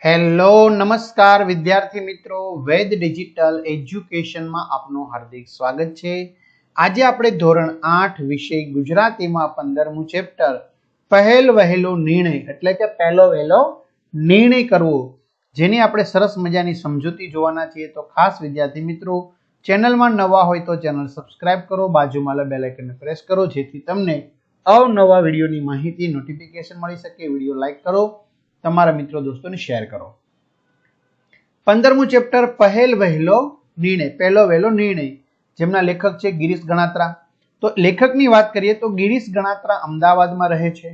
Hello નમસ્કાર વિદ્યાર્થી મિત્રો, વેદ ડિજિટલ એજ્યુકેશનમાં આપનું હાર્દિક સ્વાગત છે। આજે આપણે ધોરણ 8 વિષય ગુજરાતીમાં 15મું ચેપ્ટર પહેલ વહેલો નિર્ણય એટલે કે પહેલો વહેલો નિર્ણય કરવો, જેની આપણે સરસ મજાની સમજૂતી જોવાના છીએ। તો ખાસ વિદ્યાર્થી મિત્રો, ચેનલમાં નવા હોય તો ચેનલ સબસ્ક્રાઇબ કરો, બાજુમાં બેલ આઇકનને પ્રેસ કરો, જેથી તમને અવનવા વિડીયોની માહિતી નોટિફિકેશન મળી શકે। વિડીયો લાઈક કરો, તમારા મિત્રો દોસ્તોને શેર કરો। 15મું ચેપ્ટર પહેલ વહેલો નિર્ણય, પહેલો વહેલો નિર્ણય, જેમના લેખક છે ગિરીશ ગણાત્રા। તો લેખકની વાત કરીએ તો ગિરીશ ગણાત્રા અમદાવાદમાં રહે છે।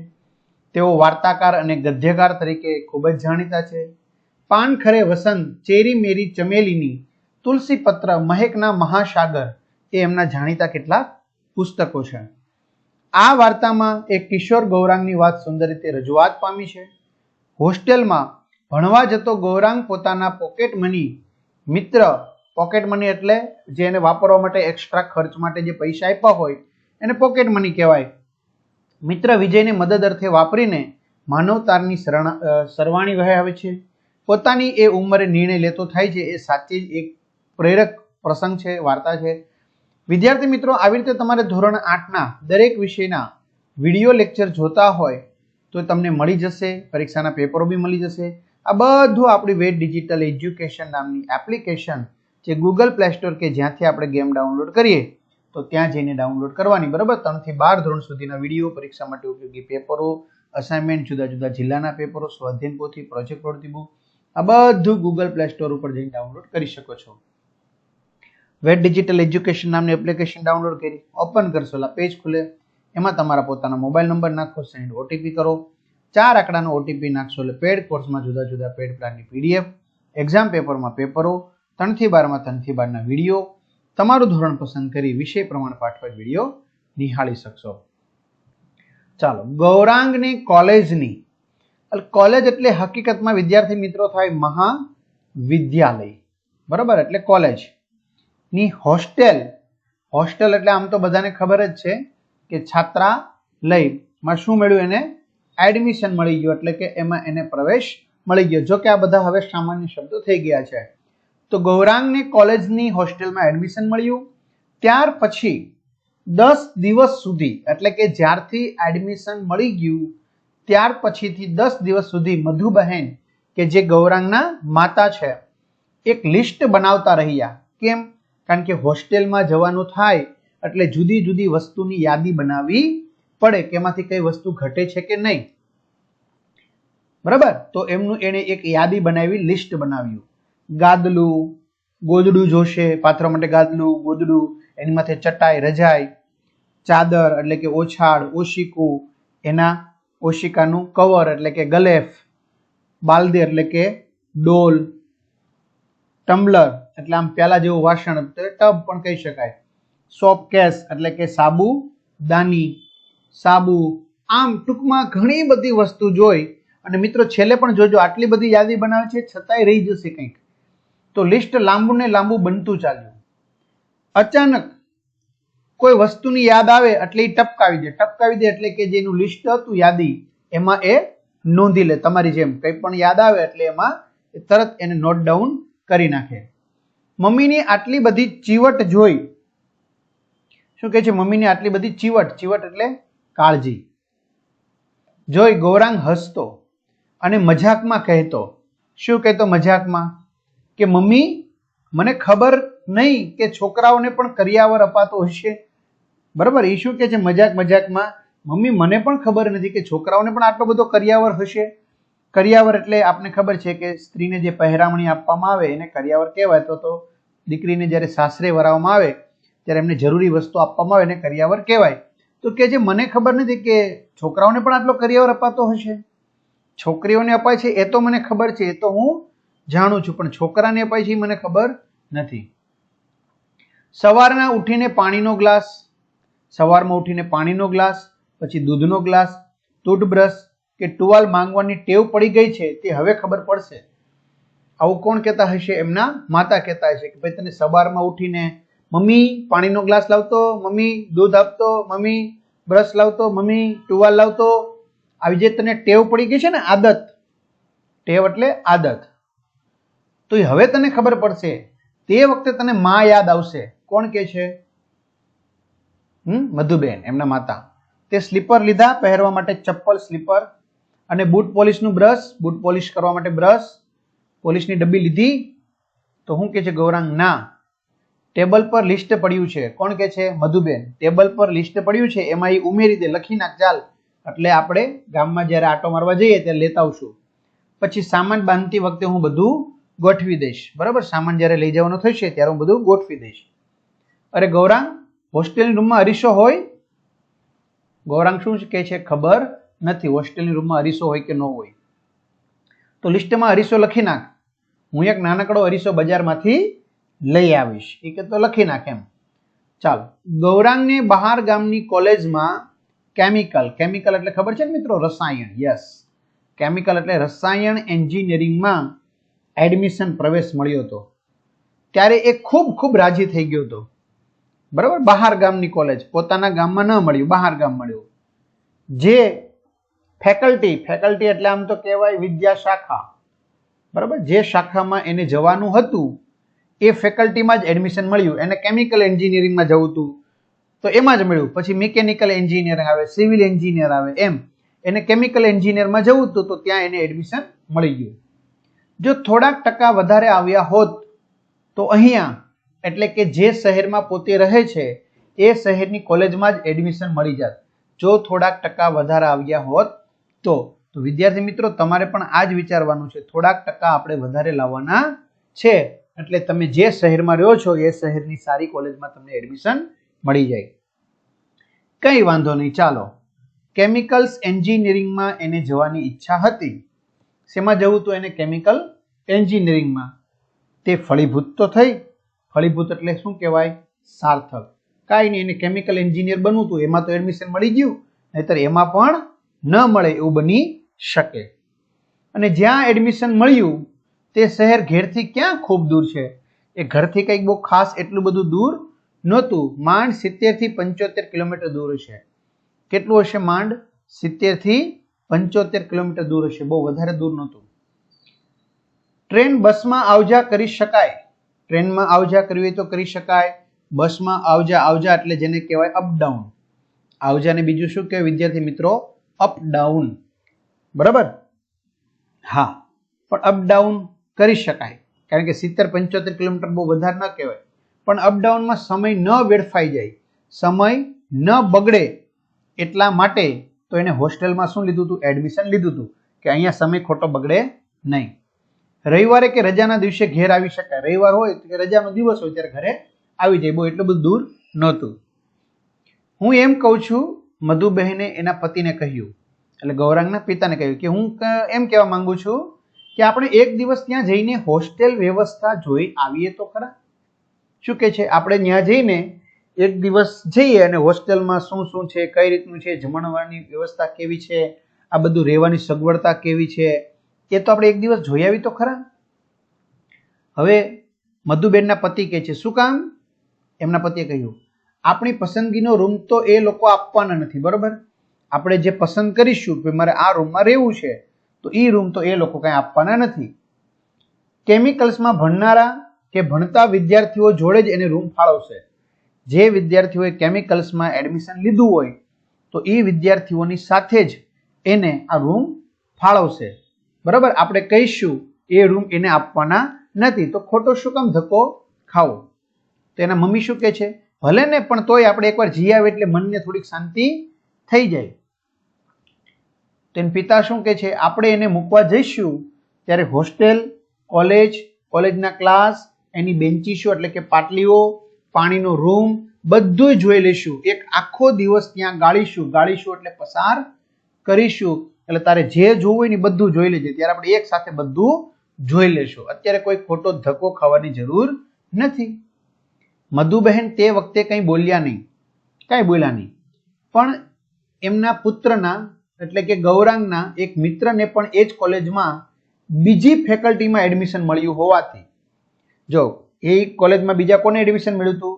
તેઓ વાર્તાકાર અને ગદ્યકાર તરીકે ખૂબ જ જાણીતા છે। પાનખરે વસંત, ચેરી મેરી ચમેલીની, તુલસી પત્ર, મહેકના મહાસાગર એ એમના જાણીતા કેટલાક પુસ્તકો છે। આ વાર્તામાં એક કિશોર ગૌરાંગની વાત સુંદર રીતે રજૂઆત પામી છે। હોસ્ટેલમાં ભણવા જતો ગૌરાંગ પોતાના પોકેટ મની મિત્ર, પોકેટ મની એટલે જે એને વાપરવા માટે એક્સ્ટ્રા ખર્ચ માટે જે પૈસા આપ્યા હોય એને પોકેટ મની કહેવાય, મિત્ર વિજયને મદદ અર્થે વાપરીને માનવતાની સરવાણી વહાવે છે। પોતાની એ ઉંમરે નિર્ણય લેતો થાય છે, એ સાચી જ એક પ્રેરક પ્રસંગ છે, વાર્તા છે। વિદ્યાર્થી મિત્રો, આવી રીતે તમારે ધોરણ 8ના દરેક વિષયના વિડીયો લેક્ચર જોતા હોય તો તમને મળી જશે, પરીક્ષાના પેપરો બી મળી જશે। આ બધું આપણી વેદ ડિજિટલ એજ્યુકેશન નામની એપ્લિકેશન જે ગૂગલ પ્લે સ્ટોર કે જ્યાંથી આપણે ગેમ ડાઉનલોડ કરીએ તો ત્યાં જઈને ડાઉનલોડ કરવાની, બરાબર। 3 થી 12 ધોરણ સુધીના વિડીયો, પરીક્ષા માટે ઉપયોગી પેપરો, અસાઇનમેન્ટ, જુદા જુદા જિલ્લાના પેપરો, સ્વાધ્યાયન પોથી, પ્રોજેક્ટ પ્રવૃત્તિ બુક, આ બધું ગૂગલ પ્લે સ્ટોર ઉપર જઈને ડાઉનલોડ કરી શકો છો। વેદ ડિજિટલ એજ્યુકેશન નામની એપ્લિકેશન ડાઉનલોડ કરી ઓપન કરશો, એટલે પેજ ખુલે, એમાં તમારા પોતાના મોબાઈલ નંબર નાખો, સેન્ડ ઓટીપી કરો, 4 આંકડાનો ઓટીપી નાખશો એટલે પેડ કોર્સમાં જુદા જુદા પેડ પ્લાનની પીડીએફ, એક્ઝામ પેપરમાં પેપરો, 3 થી 12માં 3 થી 12ના વિડીયો, તમારું ધોરણ પસંદ કરી વિષય પ્રમાણે પાઠવાયેલ વિડીયો નિહાળી શકશો। ચાલો, ગૌરાંગની કોલેજની, કોલેજ એટલે હકીકતમાં વિદ્યાર્થી મિત્રો થાય મહાવિદ્યાલય, બરાબર, એટલે કોલેજ ની હોસ્ટેલ, હોસ્ટેલ એટલે આમ તો બધાને ખબર જ છે કે છાત્રાલયમાં શું મળ્યું, એને એડમિશન મળી ગયું, એટલે કે એમાં એને પ્રવેશ મળી ગયો। જો કે આ બધા હવે સામાન્ય શબ્દો થઈ ગયા છે। તો ગૌરાંગને કોલેજની હોસ્ટેલમાં એડમિશન મળ્યું, ત્યાર પછી 10 દિવસ સુધી, એટલે કે જ્યારથી એડમિશન મળી ગયું ત્યાર પછીથી 10 દિવસ સુધી મધુબહેન કે જે ગૌરાંગના માતા છે એક લિસ્ટ બનાવતા રહ્યા। કેમ? કારણ કે હોસ્ટેલમાં જવાનું થાય એટલે જુદી જુદી વસ્તુની યાદી બનાવવી પડે કે એમાંથી કઈ વસ્તુ ઘટે છે કે નહીં, બરાબર। તો એમનું એને એક યાદી બનાવી, લિસ્ટ બનાવ્યું। ગાદલું, ગોદડું જોશે, પાથરવા માટે ગાદલું, ગોદડું, એની માથે ચટાઈ, રજાઈ, ચાદર એટલે કે ઓછાળ, ઓશિકું, એના ઓશિકાનું કવર એટલે કે ગલેફ, બાલદી એટલે કે ડોલ, ટમ્બલર એટલે આમ પ્યાલા જેવું વાસણ, ટબ પણ કહી શકાય, સોપ કેસ એટલે કે સાબુ દાની, સાબુ, આમ ટૂંકમાં ઘણી બધી વસ્તુ જોઈ અને મિત્રો છેલ્લે પણ જોજો, આટલી બધી યાદી બનાવે છે છતાંય રહી જશે કંઈક, તો લિસ્ટ લાંબુ ને લાંબુ બનતું ચાલ્યું। અચાનક કોઈ વસ્તુની યાદ આવે એટલે એ ટપકાવી દે, ટપકાવી દે એટલે કે જેનું લિસ્ટ હતું યાદી એમાં એ નોંધી લે, તમારી જેમ કંઈ પણ યાદ આવે એટલે એમાં તરત એને નોટ ડાઉન કરી નાખે। મમ્મીની આટલી બધી ચીવટ જોઈ, શું કહે છે, મમ્મીની આટલી બધી ચીવટ, ચીવટ એટલે કાળજી જોઈ ગૌરાંગ હસતો અને મજાકમાં કહેતો, શું કહેતો મજાકમાં, કે મમ્મી મને ખબર નહીં કે છોકરાઓને પણ કરિયાવર અપાતો હશે, બરાબર। એ શું કહે છે મજાકમાં, મમ્મી મને પણ ખબર નથી કે છોકરાઓને પણ આટલો બધો કરિયાવર હશે। કરિયાવર એટલે આપને ખબર છે કે સ્ત્રીને જે પહેરામણી આપવામાં આવે એને કરિયાવર કહેવાય। તો દીકરીને જ્યારે સાસરે વરાવવામાં આવે ત્યારે એમને જરૂરી વસ્તુ આપવામાં આવે એને કરિયાવર કહેવાય। તો કે જે મને ખબર નથી કે છોકરાઓને પણ આટલો કરિયાવર અપાતો હશે, છોકરીઓને અપાય છે એ તો મને ખબર છે, એ તો હું જાણું છું, પણ છોકરાને અપાય છે એ મને ખબર નથી। સવારના ઉઠીને પાણીનો ગ્લાસ, સવારમાં ઉઠીને પાણીનો ગ્લાસ, પછી દૂધનો ગ્લાસ, ટૂથબ્રશ કે ટુવાલ માંગવાની ટેવ પડી ગઈ છે તે હવે ખબર પડશે। આવું કોણ કહેતા હશે? એમના માતા કહેતા હશે કે ભાઈ તને સવારમાં ઉઠીને મમ્મી પાણીનો ગ્લાસ લાવતો, મમ્મી દૂધ આપતો, મમ્મી બ્રશ લાવતો, મમ્મી ટુવાલ લાવતો, આવી જે તને ટેવ પડી ગઈ છે ને, આદત, ટેવ એટલે આદત. તો હવે તને ખબર પડશે, તે વખતે તને માં યાદ આવશે. કોણ કે છે? મધુબેન, એમના માતા. તે સ્લીપર લીધા પહેરવા માટે, ચપ્પલ, સ્લીપર, અને બૂટ પોલિશનું બ્રશ, બૂટ પોલિશ કરવા માટે બ્રશ, પોલિશની ડબ્બી લીધી. તો શું કે છે ગૌરાંગ? ના. ટેબલ પર લિસ્ટ પડ્યું છે. કોણ કે છે? મધુબેન. ટેબલ પર લિસ્ટ પડ્યું છે, એમાં એ ઉમેરી દે, લખી નાખ ચાલ, એટલે આપણે ગામમાં જ્યારે આટો મારવા જઈએ ત્યારે લેતા આવશું. પછી સામાન બાંધતી વખતે હું બધું ગોઠવી દઈશ. બરાબર, સામાન જ્યારે લઈ જવાનો થશે ત્યારે હું બધું ગોઠવી દઈશ. અરે ગૌરાંગ, હોસ્ટેલની રૂમમાં અરીસો હોય? ગૌરાંગ શું કહે છે? ખબર નથી હોસ્ટેલની રૂમમાં અરીસો હોય કે ન હોય. તો લિસ્ટમાં અરીસો લખી નાખ. હું એક નાનકડો અરીસો બજારમાંથી લઈ આવીશ. એ કે તો લખી નાખ એમ. ચાલો. ગૌરાંગને બહાર ગામની કોલેજમાં કેમિકલ એટલે ખબર છે ને મિત્રો? રસાયણ. યસ, કેમિકલ એટલે રસાયણ એન્જિનિયરિંગમાં એડમિશન, પ્રવેશ મળ્યો હતો. ત્યારે એ ખૂબ રાજી થઈ ગયો હતો. બરાબર, બહાર ગામની કોલેજ, પોતાના ગામમાં ન મળ્યું, બહાર ગામ મળ્યું. જે ફેકલ્ટી એટલે આમ તો કહેવાય વિદ્યા શાખા, બરાબર, જે શાખામાં એને જવાનું હતું એ ફેકલ્ટીમાં જ એડમિશન મળ્યું. એને કેમિકલ એન્જિનિયરિંગમાં જવું હતું તો એમાં જ મળ્યું. પછી મિકેનિકલ એન્જિનિયર આવે, સિવિલ એન્જિનિયર આવે, એમ એને કેમિકલ એન્જિનિયરમાં જવું હતું તો ત્યાં એને એડમિશન મળી ગયું. જો થોડાક ટકા વધારે આવ્યા હોત તો અહીંયા, એટલે કે જે શહેરમાં પોતે રહે છે એ શહેરની કોલેજમાં જ એડમિશન મળી જાત. જો થોડાક ટકા વધારે આવ્યા હોત તો વિદ્યાર્થી મિત્રો તમારે પણ આ જ વિચારવાનું છે. થોડાક ટકા આપણે વધારે લાવવાના છે, એટલે તમે જે શહેરમાં રહ્યો છો એ શહેરની સારી કોલેજમાં તમને એડમિશન મળી જાય. કઈ વાંધો નહીં. ચાલો, કેમિકલ્સ એન્જિનિયરિંગમાં એને જવાની ઈચ્છા હતી. શેમાં જવું તો એને? કેમિકલ એન્જિનિયરિંગમાં. તે ફળીભૂત તો થઈ. ફળીભૂત એટલે શું કહેવાય? સાર્થક. કાંઈ નહીં, એને કેમિકલ એન્જિનિયર બનવું હતું, એમાં તો એડમિશન મળી ગયું, નહીતર એમાં પણ ન મળે એવું બની શકે. અને જ્યાં એડમિશન મળ્યું તે શહેર ઘેરથી ક્યાં ખૂબ દૂર છે. એ ઘરથી કંઈક બહુ ખાસ એટલું બધું દૂર નહોતું. માંડ 70 થી 75 કિલોમીટર દૂર છે. કેટલું હશે? માંડ 70 થી 75 કિલોમીટર દૂર હશે, બહુ વધારે દૂર નહોતું. ટ્રેન, બસમાં આવજા કરી શકાય. ટ્રેનમાં આવજા કરવી હોય તો કરી શકાય. બસમાં આવજા એટલે જેને કહેવાય અપડાઉન. આવજાને બીજું શું કહેવાય વિદ્યાર્થી મિત્રો? અપડાઉન. બરાબર, હા, પણ અપડાઉન કરી શકાય, કારણ કે 70-75 કિલોમીટર બહુ વધારે ન કહેવાય. પણ અપડાઉનમાં સમય ન વેડફાઈ જાય, સમય ન બગડે એટલા માટે તો એને હોસ્ટેલમાં શું લીધું હતું? એડમિશન લીધું હતું, કે અહીંયા સમય ખોટો બગડે નહીં. રવિવારે કે રજાના દિવસે ઘેર આવી શકાય. રવિવાર હોય કે રજાનો દિવસ હોય ત્યારે ઘરે આવી જાય, બહુ એટલું બધું દૂર નહોતું. હું એમ કહું છું, મધુબહેને એના પતિને કહ્યું, એટલે ગૌરાંગના પિતાને કહ્યું કે હું એમ કહેવા માંગુ છું કે આપણે એક દિવસ ત્યાં જઈને હોસ્ટેલ વ્યવસ્થા જોઈ આવીએ તો ખરા. શું કે છે? આપણે ત્યાં જઈને એક દિવસ જઈએ અને હોસ્ટેલમાં શું છે, કઈ રીતનું છે, જમણવારની વ્યવસ્થા કેવી છે, આ બધું રહેવાની સગવડતા કેવી છે, એ તો આપણે એક દિવસ જોઈ આવી તો ખરા. હવે મધુબેનના પતિ કહે છે, શું કામ? એમના પતિએ કહ્યું, આપણી પસંદગીનો રૂમ તો એ લોકો આપવાના નથી. બરોબર, આપણે જે પસંદ કરીશું કે મારે આ રૂમમાં રહેવું છે તો એ રૂમ તો એ લોકો કંઈ આપવાના નથી. કેમિકલ્સમાં ભણનારા કે ભણતા વિદ્યાર્થીઓ જોડે જ એને રૂમ ફાળવશે. જે વિદ્યાર્થીઓએ કેમિકલ્સમાં એડમિશન લીધું હોય તો એ વિદ્યાર્થીઓની સાથે જ એને આ રૂમ ફાળવશે. બરાબર, આપણે કહીશું એ રૂમ એને આપવાના નથી તો ખોટો શું કામ ધક્કો ખાવો. તો એના મમ્મી શું કહે છે? ભલે ને, પણ તોય આપણે એકવાર જી આવે એટલે મનને થોડીક શાંતિ થઈ જાય. તેના પિતા શું કહે છે? આપણે એને મૂકવા જઈશું ત્યારે હોસ્ટેલ, કોલેજના ક્લાસ, એની બેન્ચીસો એટલે કે પાટલીઓ, પાણીનો રૂમ બધું જોઈ લેશું. એક આખો દિવસ ત્યાં ગાળીશું એટલે પસાર કરીશું. એટલે તારે જે જોવું હોય ને બધું જોઈ લેજે. ત્યારે આપણે એક સાથે બધું જોઈ લેશું. અત્યારે કોઈ ખોટો ધક્કો ખાવાની જરૂર નથી. મધુબહેન તે વખતે કંઈ બોલ્યા નહીં. પણ એમના પુત્રના એટલે કે ગૌરાંગના એક મિત્રને પણ એ જ કોલેજમાં બીજી ફેકલ્ટીમાં એડમિશન મળ્યું હોવાથી, જો એ કોલેજમાં બીજા કોને એડમિશન મળ્યું હતું?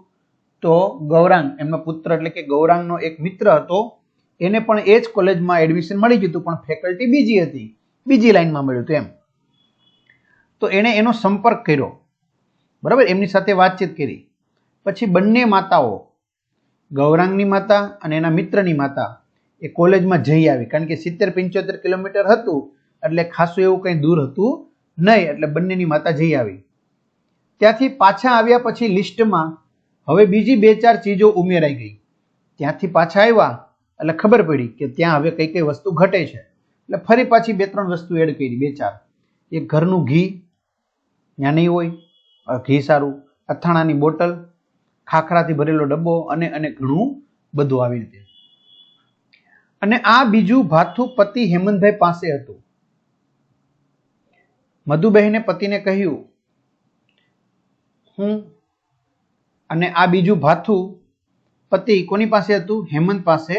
તો ગૌરાંગ, એમનો પુત્ર એટલે કે ગૌરાંગનો એક મિત્ર હતો, એને પણ એ જ કોલેજમાં એડમિશન મળી ગયું હતું, પણ ફેકલ્ટી બીજી હતી, બીજી લાઈનમાં મળ્યું હતું એમ. તો એણે એનો સંપર્ક કર્યો, બરાબર, એમની સાથે વાતચીત કરી. પછી બંને માતાઓ, ગૌરાંગની માતા અને એના મિત્રની માતા, એ કોલેજમાં જઈ આવી, કારણ કે 70-75 કિલોમીટર હતું એટલે ખાસું એવું કંઈ દૂર હતું નહીં, એટલે બંનેની માતા જઈ આવી. ત્યાંથી પાછા આવ્યા પછી લિસ્ટમાં હવે બીજી 2-4 ચીજો ઉમેરાઈ ગઈ. ત્યાંથી પાછા આવ્યા એટલે ખબર પડી કે ત્યાં હવે કઈ કઈ વસ્તુ ઘટે છે, એટલે ફરી પાછી 2-3 વસ્તુ એડ કરી, 2-4. એક ઘરનું ઘી ત્યાં નહીં હોય, ઘી સારું, અથાણાની બોટલ, ખાખરાથી ભરેલો ડબ્બો અને ઘણું બધું આવી રીતે. અને આ બીજું ભાથું પતિ હેમંતભાઈ પાસે હતું. મધુબહેને પતિને કહ્યું અને આ બીજું ભાથું પતિ કોની પાસે હતું? હેમંત પાસે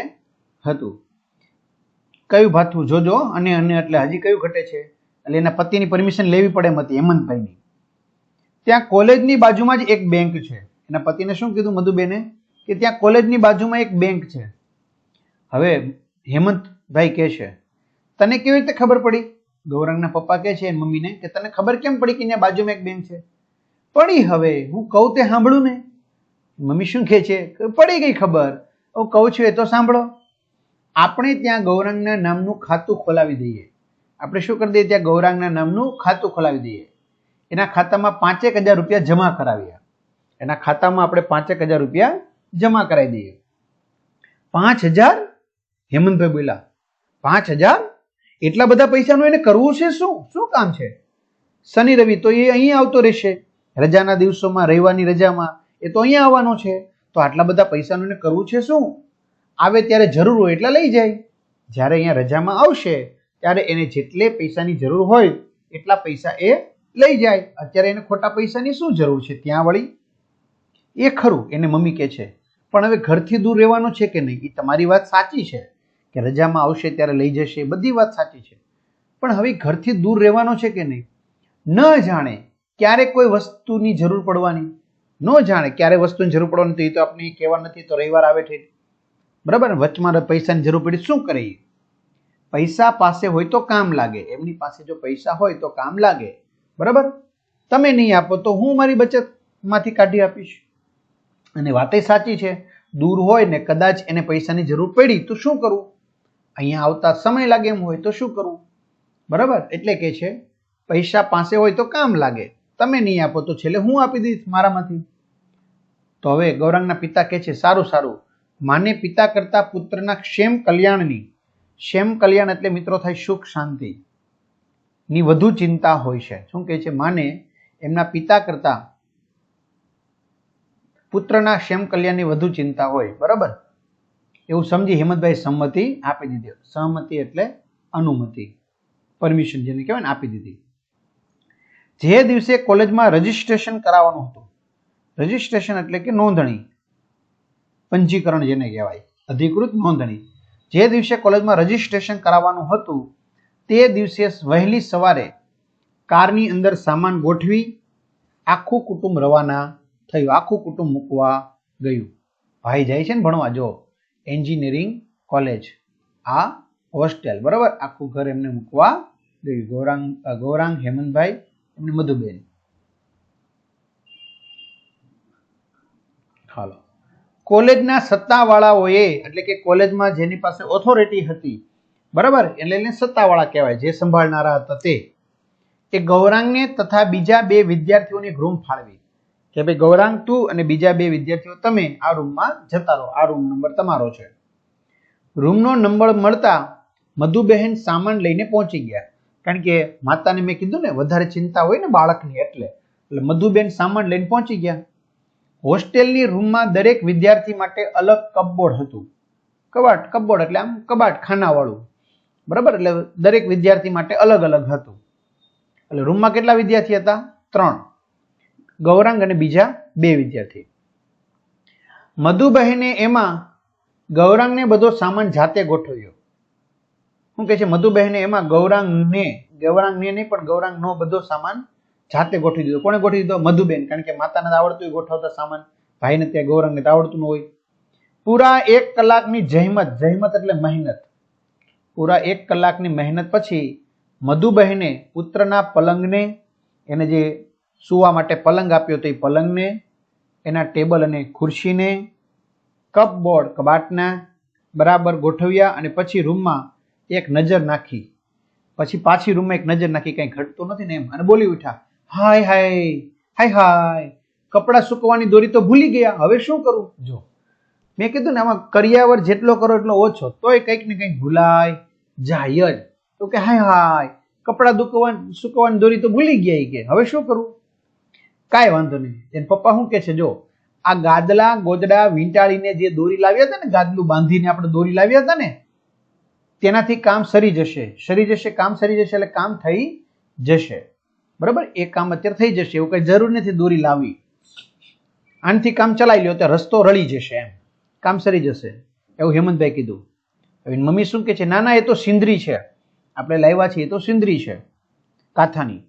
હતું. કયું ભાથું? જોજો. અને એટલે હજી કયું ઘટે છે? એટલે એના પતિની પરમિશન લેવી પડે એમ હતી હેમંતભાઈની. ત્યાં કોલેજની બાજુમાં જ એક બેંક છે. એના પતિને શું કીધું મધુબેને? કે ત્યાં કોલેજની બાજુમાં એક બેંક છે. હવે હેમંતભાઈ કહે છે, તને કેવી રીતે ખબર પડી? ગૌરાંગના પપ્પા કહે છે મમ્મીને કે તને ખબર કેમ પડી કે ત્યાં બાજુમાં એક બેંક છે? પડી, હવે હું કહું તે સાંભળું ને. મમ્મી શું કહે છે? પડી ગઈ ખબર, હું કહું છું એ તો સાંભળો. આપણે ત્યાં ગૌરાંગના નામનું ખાતું ખોલાવી દઈએ. આપણે શું કરી દઈએ? ત્યાં ગૌરાંગના નામનું ખાતું ખોલાવી દઈએ. એના ખાતામાં 5,000 રૂપિયા જમા કરાવ્યા. એના ખાતામાં આપણે 5,000 રૂપિયા જમા કરાવી દઈએ. 5,000? હેમંતભાઈ બોલ્યા, 5,000? એટલા બધા પૈસાનું એને કરવું છે શું? શું કામ છે? શનિ રવિ તો એ અહીં આવતો રહેશે, રજાના દિવસોમાં, રવિવારની રજામાં એ તો અહીંયા આવવાનો છે, તો આટલા બધા પૈસાનું એને કરવું છે શું? આવે ત્યારે જરૂર હોય એટલા લઈ જાય, જ્યારે અહીંયા રજામાં આવશે ત્યારે એને જેટલે પૈસાની જરૂર હોય એટલા પૈસા એ લઈ જાય. અત્યારે એને ખોટા પૈસાની શું જરૂર છે ત્યાં વળી? એ ખરું, એને મમ્મી કહે છે, પણ હવે ઘરથી દૂર રહેવાનું છે કે નહીં? એ તમારી વાત સાચી છે કે રજામાં આવશે ત્યારે લઈ જશે, બધી વાત સાચી છે, પણ હવે ઘરથી દૂર રહેવાનો છે કે નહીં? ન જાણે ક્યારે કોઈ વસ્તુની જરૂર પડવાની, ન જાણે ક્યારે વસ્તુની જરૂર પડવાની, તો એ તો આપણે કહેવા નથી. તો રવિવાર આવે છે, બરાબર, વચમાં પૈસાની જરૂર પડી, શું કરીએ? પૈસા પાસે હોય તો કામ લાગે. એમની પાસે જો પૈસા હોય તો કામ લાગે, બરાબર. તમે નહીં આપો તો હું મારી બચતમાંથી કાઢી આપીશ. અને વાતે સાચી છે, દૂર હોય ને કદાચ એને પૈસાની જરૂર પડી તો શું કરવું? અહીંયા આવતા સમય લાગે એમ હોય તો શું કરવું? બરાબર. એટલે કે છે પૈસા પાસે હોય તો કામ લાગે, તમે નહીં આપો તો છેલ્લે હું આપી દઈશ મારામાંથી. તો હવે ગૌરાંગના પિતા કહે છે, સારું સારું, માને પિતા કરતા પુત્રના ક્ષેમ કલ્યાણની, ક્ષેમ કલ્યાણ એટલે મિત્રો થાય સુખ શાંતિ ની વધુ ચિંતા હોય છે. શું કહે છે? માને એમના પિતા કરતા પુત્રના ક્ષેમ કલ્યાણની વધુ ચિંતા હોય, બરાબર. એવું સમજી હેમંતભાઈ સંમતિ આપી દીધી. સહમતિ એટલે અનુમતિ, પરમિશન જેને કહેવાય ને, આપી દીધી. જે દિવસે કોલેજમાં રજીસ્ટ્રેશન કરાવવાનું હતું, રજીસ્ટ્રેશન એટલે કે નોંધણી, પંજીકરણ જેને કહેવાય, અધિકૃત નોંધણી. જે દિવસે કોલેજમાં રજીસ્ટ્રેશન કરાવવાનું હતું તે દિવસે વહેલી સવારે કારની અંદર સામાન ગોઠવી આખું કુટુંબ રવાના થયું. આખું કુટુંબ મૂકવા ગયું. ભાઈ જાય છે ને ભણવા, જો એન્જિનિયરિંગ કોલેજ, આ હોસ્ટેલ, બરાબર. આખું ઘર એમને મૂકવા ગયું. ગૌરાંગ, હેમંતભાઈ, એમની મધુબેન. હાલો, કોલેજના સત્તાવાળાઓએ, એટલે કે કોલેજમાં જેની પાસે ઓથોરિટી હતી, બરાબર, એટલે એને સત્તાવાળા કહેવાય, જે સંભાળનારા હતા તે ગૌરાંગને તથા બીજા 2 વિદ્યાર્થીઓની રૂમ ફાળવી કે ભાઈ ગૌરાંગ તું અને બીજા 2 વિદ્યાર્થીઓ તમે આ રૂમમાં જતા રહો, આ રૂમ નંબર તમારો છે. રૂમનો નંબર મળતા મધુબહેન સામાન લઈને પહોંચી ગયા, કારણ કે માતાને મેં કીધું ને વધારે ચિંતા હોય ને બાળકની, એટલે મધુબેન સામાન લઈને પહોંચી ગયા. હોસ્ટેલની રૂમમાં દરેક વિદ્યાર્થી માટે અલગ કપબોર્ડ હતું. કપબોર્ડ એટલે આમ કબાટ, ખાનાવાળું, બરાબર. એટલે દરેક વિદ્યાર્થી માટે અલગ અલગ હતું. એટલે રૂમમાં કેટલા વિદ્યાર્થી હતા? 3, ગૌરાંગ અને બીજા 2 વિદ્યાર્થી. મધુબહેને એમાં ગૌરાંગને બધો સામાન જાતે ગોઠવ્યો. શું કહે છે? મધુબહેને એમાં ગૌરાંગને નહીં પણ ગૌરાંગનો બધો સામાન જાતે ગોઠવી દીધો. કોણે ગોઠવી દીધો? મધુબેન, કારણ કે માતાને આવડતું ગોઠવતા સામાન, ભાઈને ત્યાં ગૌરાંગને તો આવડતું ન હોય. પૂરા 1 કલાકની જહેમત એટલે મહેનત, પૂરા 1 કલાકની મહેનત પછી મધુબહેને પુત્રના પલંગને, એને જે સૂવા માટે પલંગ આપ્યો તો એ પલંગને, એના ટેબલ અને ખુરશીને, કપબોર્ડ કબાટના બરાબર ગોઠવ્યા અને પછી રૂમમાં એક નજર નાખી, પછી પાછી રૂમમાં એક નજર નાખી, કંઈ ઘટતું નથી ને એમ, અને બોલી ઉઠ્યા, હાય હાય હાય હાય, કપડાં સુકવાની દોરી તો ભૂલી ગયા, હવે શું કરું? જો મેં કીધું ને આમાં કરિયાવર જેટલો કરો એટલો ઓછો, તોય કંઈક ને કંઈક ભૂલાય જાય જ. તો કે હાય હાય, કપડાં સુકવાની દોરી તો ભૂલી ગયા કે હવે શું કરવું? કાંઈ વાંધો નહીં. એને પપ્પા શું કે છે, જો આ ગાદલા ગોદડા વીંટાળીને જે દોરી લાવ્યા હતા ને, ગાદલું બાંધીને આપણે દોરી લાવ્યા હતા ને, તેનાથી કામ સરી જશે, કામ સરી જશે એટલે કામ થઈ જશે. બરાબર, એ કામ અત્યારે થઈ જશે, એવું કઈ જરૂર નથી દોરી લાવવી. આનાથી કામ ચલાવી લ્યો તો રસ્તો રળી જશે, એમ કામ સરી જશે, એવું હેમંતભાઈ કીધું. હવે મમ્મી શું કે છે, ના ના એ તો સિંદરી છે, આપણે લાવ્યા છીએ એ તો સિંદરી છે કાથાની,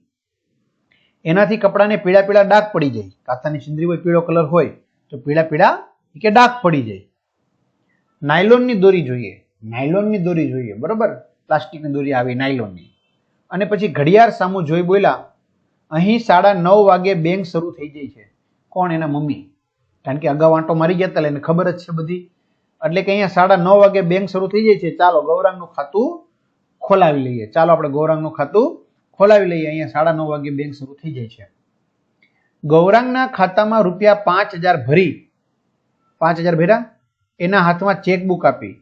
એનાથી કપડાને પીળા પીળા ડાઘ પડી જાય. કાથાની સિંદરી હોય, પીળો કલર હોય તો પીળા પીળા કે ડાઘ પડી જાય. નાયલોનની દોરી જોઈએ, નાયલોનની દોરી જોઈએ, બરોબર, પ્લાસ્ટિકની દોરી આવી નાયલોનની. અને પછી ઘડિયાળ સામું જોઈ બોલ્યા, અહીં 9:30 વાગે બેંક શરૂ થઈ જાય છે. કોણ? એના મમ્મી, કારણ કે અગાઉ આંટો મારી ગયા હતા, એને ખબર જ છે બધી. એટલે કે અહીંયા 9:30 વાગે બેંક શરૂ થઈ જાય છે, ચાલો ગૌરાંગનું ખાતું ખોલાવી લઈએ, ચાલો આપણે ગૌરાંગનું ખાતું ખોલાવી લઈએ, અહીંયા 9:30 વાગે બેંક શરૂ થઈ જાય છે. ગૌરાંગના ખાતામાં રૂપિયા 5,000 ભરી, 5,000 ભર્યા, એના હાથમાં ચેકબુક આપી.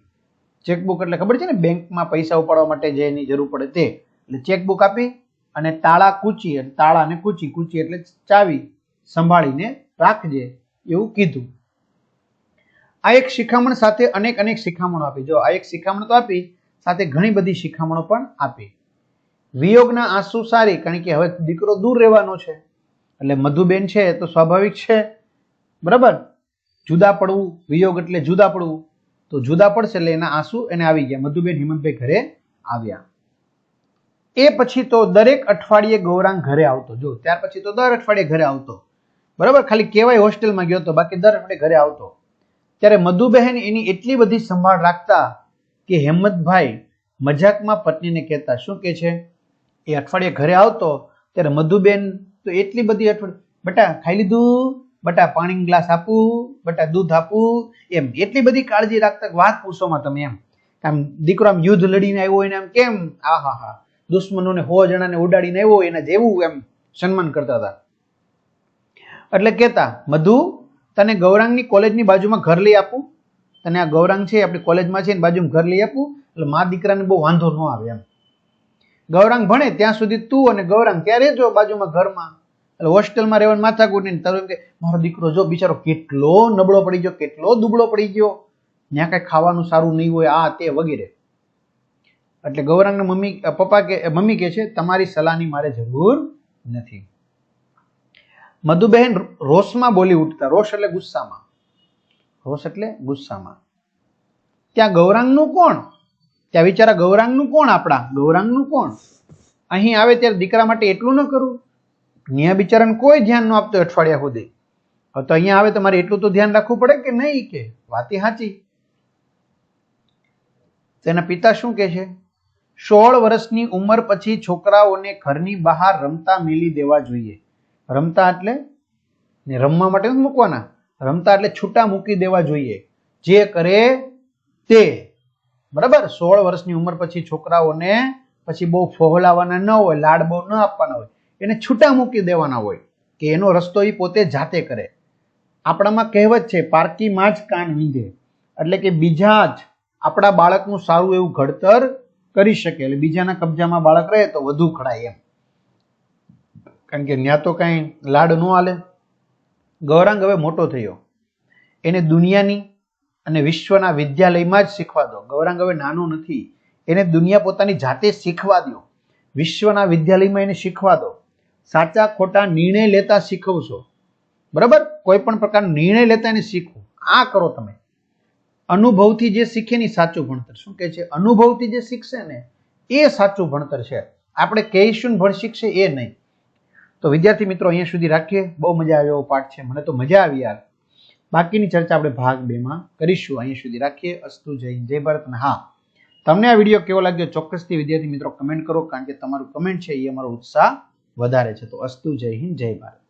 ચેકબુક એટલે ખબર છે ને, બેંકમાં પૈસા ઉપાડવા માટે જે એની જરૂર પડે તે, એટલે ચેકબુક આપી અને તાળા કૂચી, તાળા અને કૂચી એટલે ચાવી સંભાળીને રાખજે એવું કીધું. આ એક શિખામણ સાથે અનેક શિખામણો આપી. જો આ એક શિખામણ તો આપી, સાથે ઘણી બધી શિખામણો પણ આપી. વિયોગના આંસુ સારી, કારણ કે હવે દીકરો દૂર રહેવાનો છે, એટલે મધુબેન છે તો સ્વાભાવિક છે, બરાબર, જુદા પડવું, વિયોગ એટલે જુદા પડવું, તો જુદા પડશે એટલે એના આંસુ એને આવી ગયા. મધુબેન હેમંતભાઈ ઘરે આવ્યા. એ પછી તો દરેક અઠવાડિયે ગૌરાંગ ઘરે આવતો. જો ત્યાર પછી તો દર અઠવાડિયે ઘરે આવતો, બરાબર, ખાલી કહેવાય હોસ્ટેલમાં ગયો હતો, બાકી દર અઠવાડિયે ઘરે આવતો. ત્યારે મધુબહેન એની એટલી બધી સંભાળ રાખતા કે હેમંતભાઈ મજાકમાં પત્નીને કહેતા, શું કે છે, એ અઠવાડિયે ઘરે આવતો ત્યારે મધુબેન તો એટલી બધી બટા ખાઈ લીધું, બટા પાણી ગ્લાસ આપું, બટા દૂધ આપું, એમ એટલી બધી કાળજી રાખતા કે વાત પૂછોમાં તમે. એમ આમ દીકરો આમ યુદ્ધ લડીને આવ્યો હોય ને આમ કેમ, આહા હા, દુશ્મનોને 100 જણાને ઉડાડીને આવ્યો હોય એના જેવું એમ સન્માન કરતા હતા. એટલે કહેતા, મધુ તને ગૌરાંગની કોલેજની બાજુમાં ઘર લઈ આપું, તને આ ગૌરાંગ છે આપણી કોલેજમાં છે, બાજુમાં ઘર લઈ આપું, એટલે મા દીકરાને બહુ વાંધો ન આવે એમ. ગૌરાંગ ભણે ત્યાં સુધી તું અને ગૌરાંગ ત્યાં રહેજો બાજુમાં ઘરમાં, એટલે હોસ્ટેલમાં રહેવાનું માથાકૂટ નહીં. તારું કે મારો દીકરો જો બિચારો કેટલો નબળો પડી ગયો, કેટલો દુબળો પડી ગયો, ત્યાં કઈ ખાવાનું સારું નહીં હોય, આ તે વગેરે. એટલે ગૌરાંગના મમ્મી કે છે તમારી સલાહની મારે જરૂર નથી. મધુબહેન રોષમાં બોલી ઉઠતા, રોષ એટલે ગુસ્સામાં, રોષ એટલે ગુસ્સામાં. ત્યાં ગૌરાંગનું કોણ, ત્યાં વિચારા ગૌરાંગનું કોણ, આપણા ગૌરાંગનું કોણ? અહીં આવે ત્યારે દીકરા માટે એટલું ન કરું? ત્યાં બિચારાને કોઈ ધ્યાન ન આપતો અઠવાડિયા સુધી, તો અહીંયા આવે તો મારે એટલું તો ધ્યાન રાખવું પડે કે નહીં? કે વાતી સાચી. તેના પિતા શું કે છે, 16 વર્ષની ઉંમર પછી છોકરાઓને ઘરની બહાર રમતા મેલી દેવા જોઈએ. રમતા એટલે રમવા માટે નથી મૂકવાના, રમતા એટલે છૂટા મૂકી દેવા જોઈએ, જે કરે તે, બરાબર. 16 વર્ષની ઉંમર પછી છોકરાઓને પછી બહુ ફોહલાવાના ન હોય, લાડ બહુ ન આપવાના હોય, એને છૂટા મૂકી દેવાના હોય કે એનો રસ્તો એ પોતે જાતે કરે. આપણામાં કહેવત છે, પારકીમાં જ કાન વીંધે, એટલે કે બીજા જ આપણા બાળકનું સારું એવું ઘડતર કરી શકે, એટલે બીજાના કબજામાં બાળક રહે તો વધુ ખડાય એમ, કારણ કે ત્યાં તો કઈ લાડ ન હાલે. ગૌરાંગ હવે મોટો થયો, એને દુનિયાની અને વિશ્વના વિદ્યાલયમાં જ શીખવા દો. ગૌરાંગ હવે નાનો નથી, એને દુનિયા પોતાની જાતે શીખવા દો, વિશ્વના વિદ્યાલયમાં એને શીખવા દો. સાચા ખોટા નિર્ણય લેતા શીખવશો, બરાબર, કોઈ પણ પ્રકારનો નિર્ણય લેતા એને શીખવું. આ કરો તમે. અનુભવથી જે શીખે ને સાચું ભણતર. શું કે છે, અનુભવથી જે શીખશે ને એ સાચું ભણતર છે, આપણે કહીશું ને ભણ શીખશે એ નહીં. તો વિદ્યાર્થી મિત્રો અહીંયા સુધી રાખીએ. બહુ મજા આવે એવો પાઠ છે, મને તો મજા આવી યાર. બાકીની ચર્ચા આપણે ભાગ 2 માં કરીશું. અહીંયા સુધી રાખીએ. અસ્તુ, જય હિન્દ, જય ભારત. અને હા, તમને આ વિડીયો કેવો લાગ્યો ચોક્કસથી વિદ્યાર્થી મિત્રો કમેન્ટ કરો, કારણ કે તમારું કમેન્ટ છે એ અમારો ઉત્સાહ વધારે છે. તો અસ્તુ, જય હિન્દ, જય ભારત.